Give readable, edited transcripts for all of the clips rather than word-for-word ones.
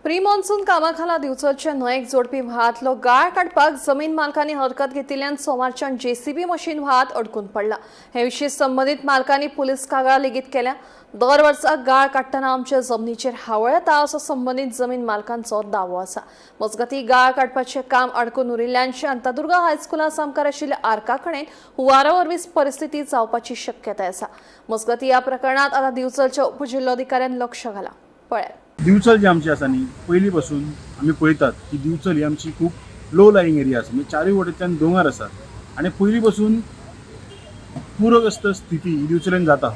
Pre monsoon कामाखाला दिवसाच्या न्हंयेक जोडपी व्हाळांतलो गाळ काडपाक जमीन मालकांनी हरकत घेतिल्ल्यान सोमारच्यान जेसीबी मशीन व्हाळांत अडकून पडला। हे विशीं संबंदीत मालकांनी पुलीस कागाळ लेगीत केल्या। दर वर्सा गाळ काडटना आमच्या जमनीचेर हावळ येता असो संबंदीत जमीन मालकांचो दावो आसा। मजगतीं गाळ काडपाचें काम अडकून उरिल्ल्यान शांतादुर्गा हायस्कुलांत सामकार आशिल्ल्या आर्का कडेन हुंवारा वरवीं परिस्थिती जावपाची शक्यताय आसा। मजगतीं ह्या प्रकरणात आतां दिवचलच्या उपजिल्लोधिकाऱ्यान लक्ष घाला। पळयात। दिवचल जी आमची आसा न्ही, पयलीं पासून आमी पळयतात की दिवचल ही आमची खूब लो लायिंग एरिया आसा, म्हणजे चारूय वटेच्यान दोंगर आसात आनी पयलीं पासून पूरग्रस्त स्थिती ही दिवचलेन जाता।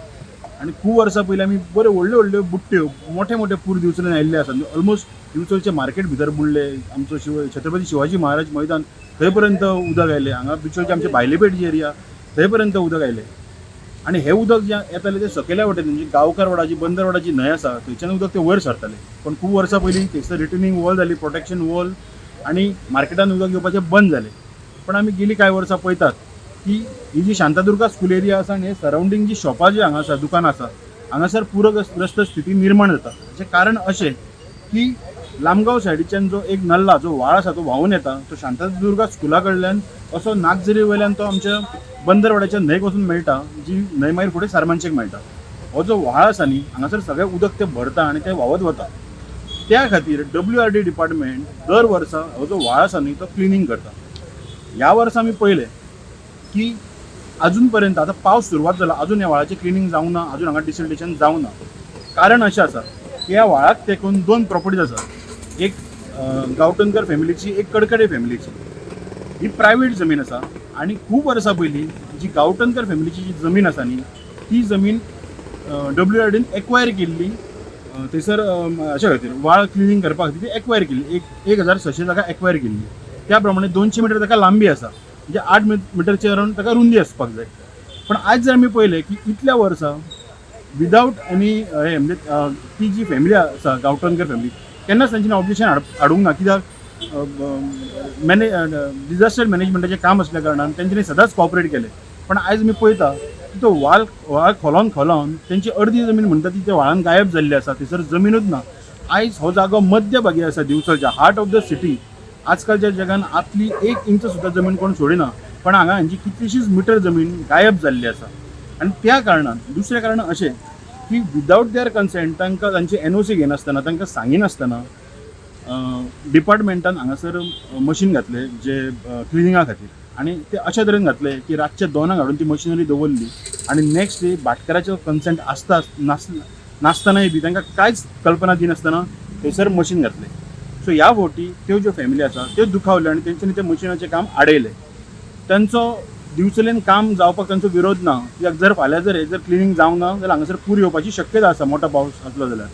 आनी खूब वर्सां पयलीं आमी बऱ्यो व्हडल्यो व्हडल्यो बुट्ट्यो मोठे मोठे पूर दिवचलेन आयिल्ले आसात। ऑलमोस्ट दिवचलचे मार्केट भितर बुडले, आमचो छत्रपती शिवाजी महाराज मैदान थंय पर्यंत उदक आयलें, हांगा दिवचलचे आमचे भायलेपेट जी एरिया थंय पर्यंत उदक आयलें। आनी हे उदक जे येतालें ते सकयल्या वटेन म्हणजे गांवकार वाडाची बंदर वाडाची न्हंय आसा थंयच्यान उदक ते वयर सरतालें। पण खूब वर्सां पयलीं थंयसर रिटर्निंग वॉल जाली, प्रोटेक्शन वॉल, आनी मार्केटान उदक येवपाचें बंद जालें। पण आमी गेलीं कांय वर्सां पळयतात की ही जी शांतादुर्गा स्कूल एरिया आसा आनी हे सरावंडींग जी शॉपां जी हांगा आसा, दुकानां आसा, हांगासर पूरग्रस्त स्थिती निर्माण जाता। हाचें कारण अशें की लामगांव सायडीच्यान जो एक नल्ला जो व्हाळ आसा तो व्हांवून येता, तो शांतादुर्गा स्कुला कडल्यान असो नागझरी वयल्यान तो आमच्या बंदरवाड्याच्या न्हंयक वचून मेळटा, जी न्हंय मागीर फुडें सारमांचेक मेळटा। हो जो व्हाळ आसा न्ही, हांगासर सगळें उदक ते भरता आनी ते व्हांवत वता। त्या खातीर WRD डिपार्टमेंट दर वर्सा हो जो व्हाळ आसा न्ही तो क्लिनींग करता। ह्या वर्सा आमी पळयलें की अजून पर्यंत आतां पावस सुरवात जाला, अजून ह्या व्हाळाचें क्लिनींग जावंक ना, अजून हांगा डिसिल्टेशन जावंक ना। कारण अशें आसा की ह्या व्हाळाक तेकून दोन प्रॉपर्टीज आसा, एक गांवटणकर फॅमिलीची, एक कडकडे फॅमिलीची। ही प्रायवेट जमीन आसा आनी खूब वर्सां पयलीं जी गांवटणकर फॅमिलीची जी जमीन आसा न्ही, ती जमीन WRDन एक्वायर केल्ली, थंयसर अशा खातीर व्हाळ क्लिनींग करपा खातीर ती एक्वायर केल्ली, 1600 जागा एक्वायर केल्ली। त्या प्रमाणे 200 मिटर ताका लांबी आसा, म्हणजे 8 मिटरचे अरावंड ताका रुंदी आसपाक जाय। पण आज जर आमी पळयलें की इतल्या वर्सां विदावट एनी हे म्हणजे ती जी फॅमिली आसा गांवटणकर फॅमिली, केन्नाच तांच्यानी ऑब्जेक्शन हाडूंक ना, कित्याक डिजास्टर मॅनेजमेंटाचें काम असल्या कारणान तेंच्यांनी सदांच कॉपरेट केलें। पण आयज आमी पळयता की तो व्हाळ खोलोन तेंची अर्दी जमीन म्हणटा ती त्या व्हाळान गायब जाल्ली आसा, थंयसर जमीनूच ना। आयज हो जागो मध्य भागी आसा दिवचलच्या, हार्ट ऑफ द सिटी। आजकालच्या जगान आतली 1 इंच सुद्दां जमीन कोण सोडिना, पण हांगा हांची कितलीशीच मिटर जमीन गायब जाल्ली आसा। आनी त्या कारणान दुसरें कारण अशें की विदावट देअर कन्सेंट तांकां तांची NOC घेनासतना, तांकां सांगिनासतना डिपार्टमेंटान हांगासर मशीन घातले जे क्लिनिंगा खातीर, आनी ते अशा तरेन घातले की रातच्या 2 हाडून ती मशिनरी दवरली आनी नेक्स्ट डे भाटकाराचो कन्सेंट आसता नासतनाय बी तांकां कांयच कल्पना दिनासतना थंयसर मशीन घातले। सो ह्या फावटी त्यो ज्यो फॅमिली आसा त्यो दुखावल्यो आनी तेंच्यांनी ते मशिनाचें काम आडयलें। तांचो दिवचलेन काम जावपाक तांचो विरोध ना, कित्याक जर फाल्यां जर हे जर क्लिनींग जावंक ना जाल्यार हांगासर पूर येवपाची शक्यता आसा, मोठो पावस आसलो जाल्यार।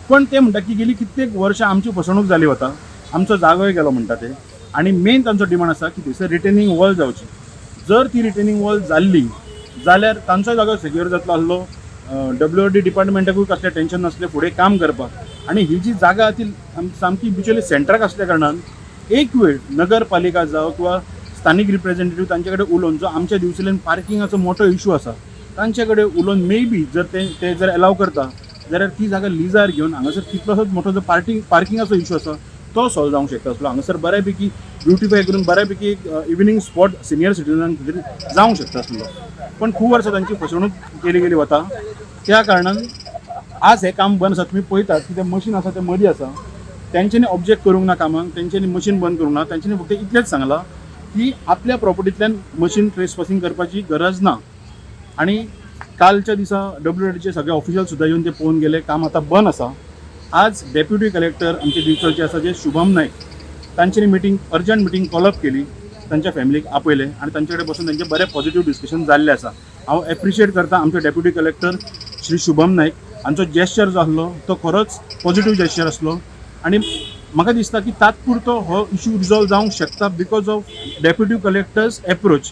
पण ते म्हणटा की गेली कित्येक वर्सां आमची फसवणूक जाली वता, आमचो जागोय गेलो म्हणटा ते। आनी मेन तांचो डिमांड आसा की थंयसर रिटेनिंग वॉल जावची। जर ती रिटेनिंग वॉल जाल्ली जाल्यार तांचो जागो सेक्युअर जातलो आसलो, WRD डिपार्टमेंटाकूय कसलें टेन्शन नासलें फुडें काम करपाक। आनी ही जी जागा ती सामकी बिचोली सेंटराक आसल्या कारणान एक वेळ नगरपालिका जावं किंवा स्थानीक रिप्रेझेंटेटिव्ह तांचे कडेन उलोवन, जो आमच्या दिवचलेन पार्किंगाचो मोठो इशू आसा तांचे कडेन उलोवन मे बी जर ते जर अलाव करता जाल्यार ती जागा लिजार घेवन हांगासर कितलोसोच मोठो जो पार्किंगाचो इशू आसा तो सॉल्व जावंक शकता आसलो। हांगासर बऱ्यापैकी ब्युटिफाय करून बऱ्यापैकी एक इवनिंग स्पॉट सिनियर सिटीजनां खातीर जावंक शकता आसलो। पण खूब वर्सां तांची फसवणूक केली गेली वता, त्या कारणान आज हें काम बंद आसा। तुमी पळयतात की तें मशीन आसा तें मदीं आसा, तेंच्यांनी ऑब्जेक्ट करूंक ना कामाक, तेंच्यांनी मशीन बंद करूंक ना। तेंच्यांनी फक्त इतलेंच सांगलां की आपल्या प्रॉपर्टींतल्यान मशीन ट्रेसपासिंग करपाची गरज ना। आनी कालच्या दिसा WRDचे सगळे ऑफिशियल सुद्दां येवन ते पळोवन गेले, काम आतां बंद आसा। आज डेप्युटी कलेक्टर आमचे दिवचलचे आसा जे शुभम नायक, तांच्यांनी मिटींग अर्जंट मिटींग कॉलअप केली, तांच्या फॅमिलीक आपयले आनी तांचे कडेन बसून तांचें बरें पॉझिटिव्ह डिस्कशन जाल्लें आसा। हांव एप्रिशिएट करता आमचे डेप्युटी कलेक्टर श्री शुभम नायक, हांचो जेस्चर जो आसलो तो खरोच पॉझिटिव्ह जेस्चर आसलो। आनी म्हाका दिसता की तात्पुरतो हो इशू रिजॉल्व जावंक शकता because of deputy collectors approach.